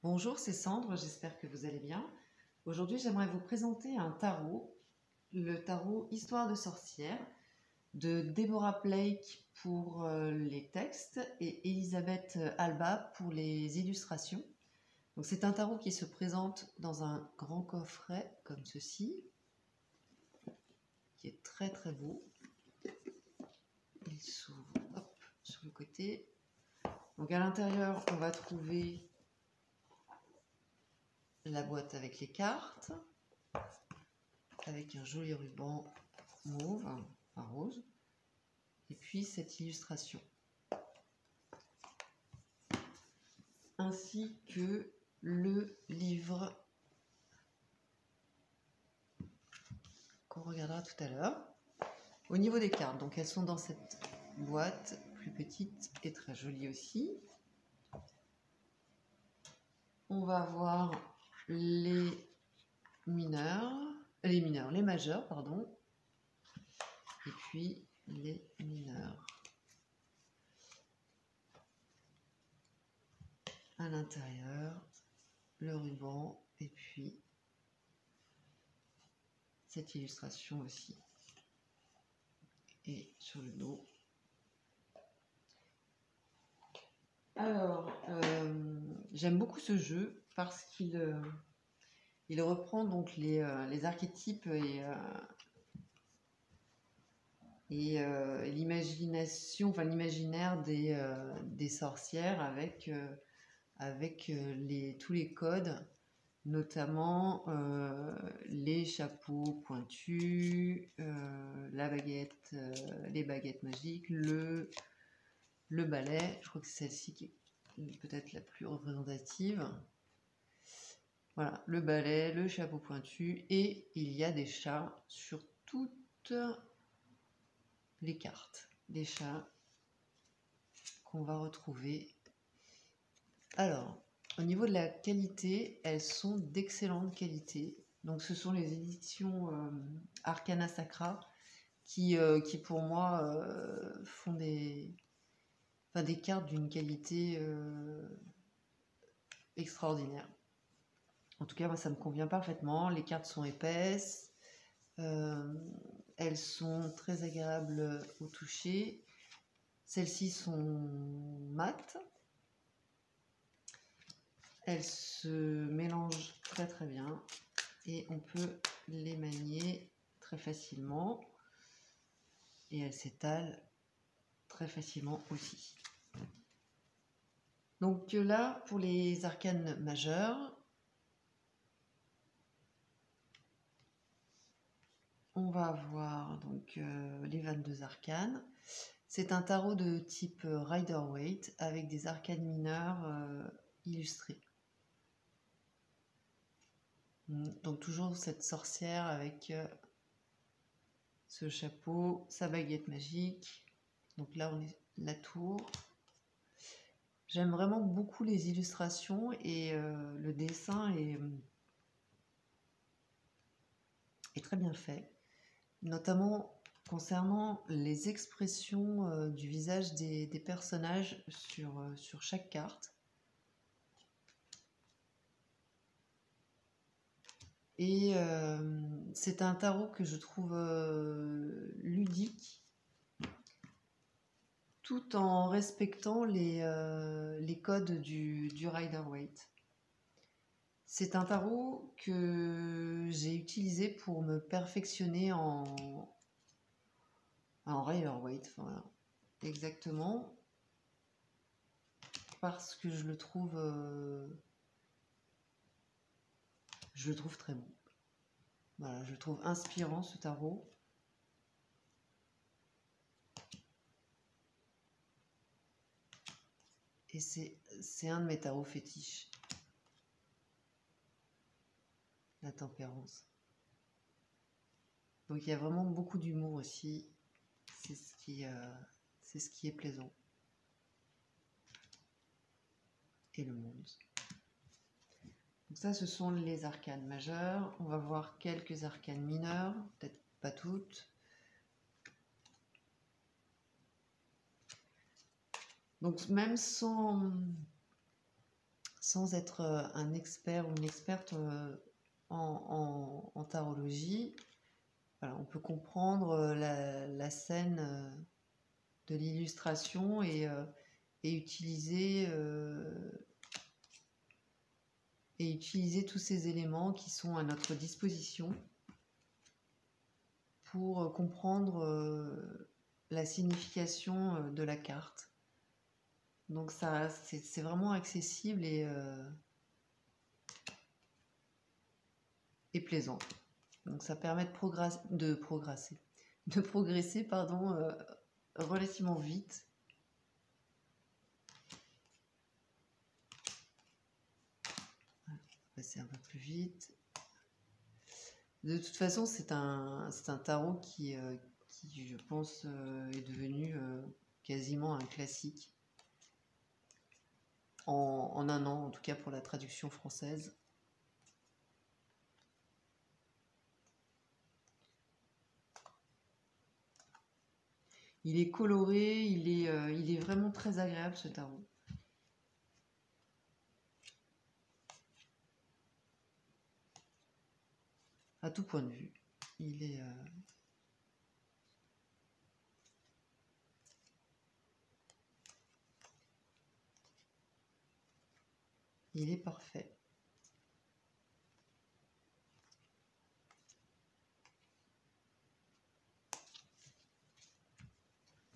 Bonjour, c'est Sandre, j'espère que vous allez bien. Aujourd'hui, j'aimerais vous présenter un tarot, le tarot Histoire de sorcière de Deborah Blake pour les textes et Elisabeth Alba pour les illustrations. Donc, c'est un tarot qui se présente dans un grand coffret comme ceci, qui est très très beau. Il s'ouvre sur le côté. Donc à l'intérieur, on va trouver la boîte avec les cartes, avec un joli ruban mauve, enfin rose, et puis cette illustration, ainsi que le livre qu'on regardera tout à l'heure. Au niveau des cartes, donc elles sont dans cette boîte plus petite et très jolie aussi. On va voir les majeurs, pardon, et puis les mineurs. À l'intérieur, le ruban et puis cette illustration aussi. Et sur le dos. Alors, j'aime beaucoup ce jeu parce qu'il il reprend donc les archétypes et l'imagination, enfin l'imaginaire des sorcières avec tous les codes, notamment les chapeaux pointus, la baguette, les baguettes magiques, le balai. Je crois que c'est celle-ci qui est peut-être la plus représentative. Voilà, le balai, le chapeau pointu, et il y a des chats sur toutes les cartes. Des chats qu'on va retrouver. Alors, au niveau de la qualité, elles sont d'excellente qualité. Donc ce sont les éditions Arcana Sacra qui pour moi font des cartes d'une qualité extraordinaire. En tout cas, moi, ça me convient parfaitement. Les cartes sont épaisses. Elles sont très agréables au toucher. Celles-ci sont mates. Elles se mélangent très très bien. Et on peut les manier très facilement. Et elles s'étalent très facilement aussi. Donc là, pour les arcanes majeures, on va avoir donc les 22 arcanes. C'est un tarot de type Rider-Waite avec des arcanes mineures illustrées. Donc toujours cette sorcière avec ce chapeau, sa baguette magique. Donc là on est la tour. J'aime vraiment beaucoup les illustrations et le dessin est très bien fait, notamment concernant les expressions du visage des personnages sur chaque carte. Et c'est un tarot que je trouve ludique, tout en respectant les codes du Rider-Waite. C'est un tarot que j'ai utilisé pour me perfectionner en Rider-Waite, voilà, exactement, parce que je le trouve très bon. Voilà, je le trouve inspirant ce tarot. Et c'est un de mes tarots fétiches. La tempérance. Donc il y a vraiment beaucoup d'humour aussi. C'est ce qui est plaisant. Et le monde. Donc ça, ce sont les arcanes majeures. On va voir quelques arcanes mineures, peut-être pas toutes. Donc même sans sans être un expert ou une experte en tarologie, voilà, on peut comprendre la scène de l'illustration et utiliser tous ces éléments qui sont à notre disposition pour comprendre la signification de la carte. Donc ça, c'est vraiment accessible et plaisant. Donc ça permet de progresser relativement vite. On va passer un peu plus vite. De toute façon, c'est un tarot qui, je pense, est devenu quasiment un classique. En un an, en tout cas pour la traduction française. Il est coloré, il est vraiment très agréable ce tarot. À tout point de vue. Il est parfait.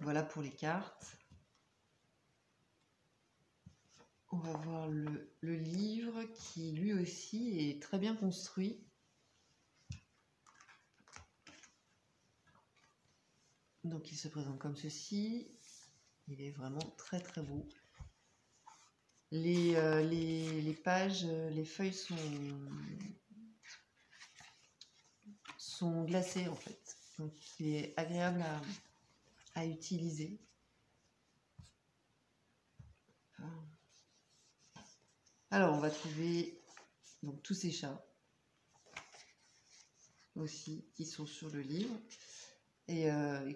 Voilà pour les cartes. On va voir le livre qui lui aussi est très bien construit. Donc il se présente comme ceci. Il est vraiment très très beau. Les pages, les feuilles sont glacées en fait. Donc il est agréable à utiliser. Alors on va trouver donc tous ces chats aussi qui sont sur le livre et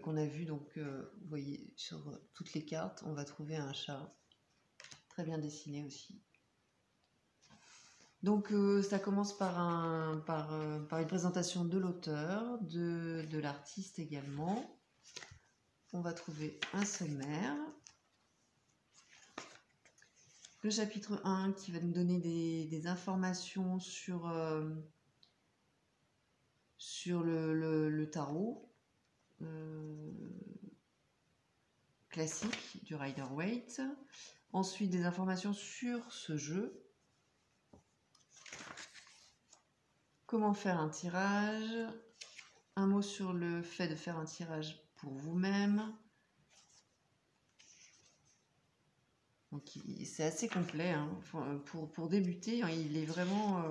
qu'on a vu donc vous voyez sur toutes les cartes on va trouver un chat très bien dessiné aussi. Donc ça commence par une présentation de l'auteur, de l'artiste également. On va trouver un sommaire. Le chapitre 1 qui va nous donner des informations sur le tarot classique du Rider-Waite. Ensuite, des informations sur ce jeu. Comment faire un tirage. Un mot sur le fait de faire un tirage pour vous-même. Donc c'est assez complet, hein. Pour débuter, il est vraiment,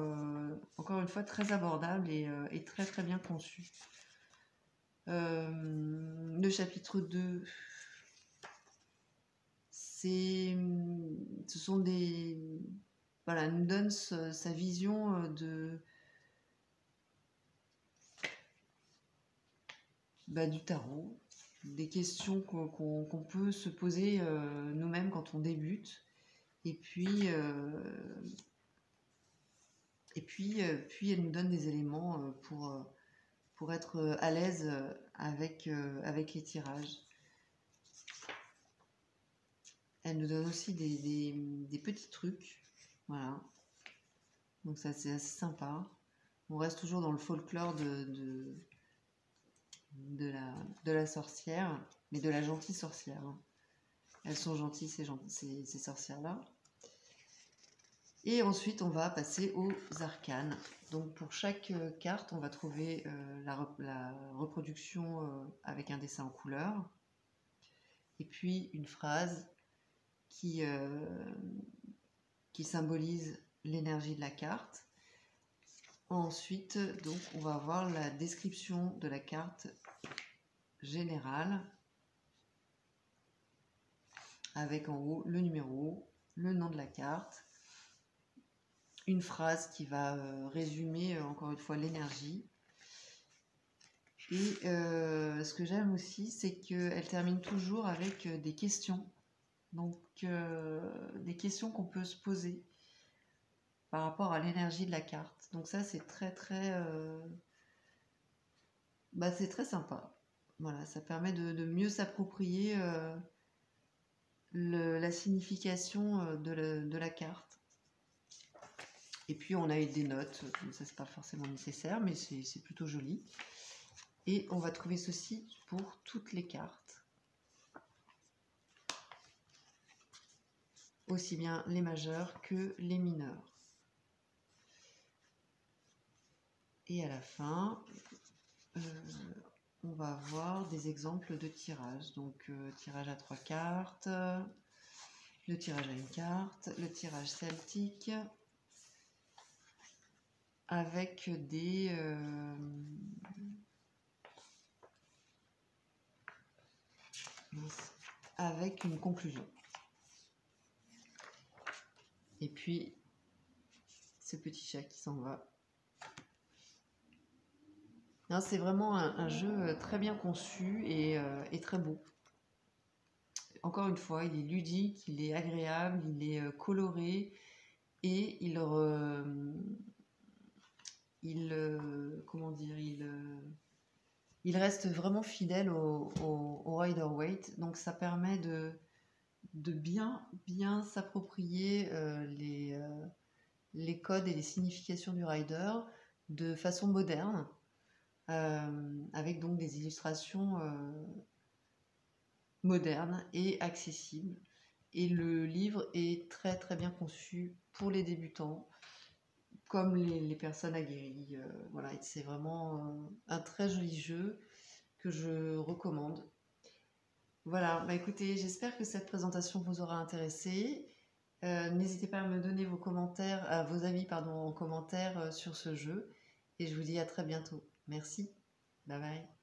encore une fois, très abordable et très très bien conçu. Le chapitre 2, ce sont des... Voilà, nous donne sa vision du tarot, des questions qu'on peut se poser nous-mêmes quand on débute, et puis elle nous donne des éléments pour être à l'aise avec les tirages. Elle nous donne aussi des petits trucs, voilà. Donc ça c'est assez sympa. On reste toujours dans le folklore de la sorcière, mais de la gentille sorcière. Elles sont gentilles ces sorcières-là. Et ensuite, on va passer aux arcanes. Donc pour chaque carte, on va trouver la reproduction avec un dessin en couleur. Et puis une phrase qui symbolise l'énergie de la carte. Ensuite, donc, on va avoir la description de la carte générale avec en haut le numéro, le nom de la carte, une phrase qui va résumer encore une fois l'énergie. Et ce que j'aime aussi, c'est qu'elle termine toujours avec des questions. Donc des questions qu'on peut se poser par rapport à l'énergie de la carte. Donc ça, c'est c'est très sympa. Voilà, ça permet de mieux s'approprier la signification de la carte. Et puis on a eu des notes, ça c'est pas forcément nécessaire, mais c'est plutôt joli. Et on va trouver ceci pour toutes les cartes. Aussi bien les majeures que les mineures. Et à la fin, on va avoir des exemples de tirage. Donc tirage à 3 cartes, le tirage à une carte, le tirage celtique, avec avec une conclusion. Et puis, ce petit chat qui s'en va. C'est vraiment un jeu très bien conçu et très beau. Encore une fois, il est ludique, il est agréable, il est coloré et il reste vraiment fidèle au Rider-Waite. Donc ça permet de bien s'approprier les codes et les significations du rider de façon moderne, avec donc des illustrations modernes et accessibles. Et le livre est très très bien conçu pour les débutants comme les personnes aguerries. Voilà, c'est vraiment un très joli jeu que je recommande. Voilà, écoutez, j'espère que cette présentation vous aura intéressé. N'hésitez pas à me donner vos commentaires, vos avis en commentaire sur ce jeu. Et je vous dis à très bientôt. Merci. Bye bye.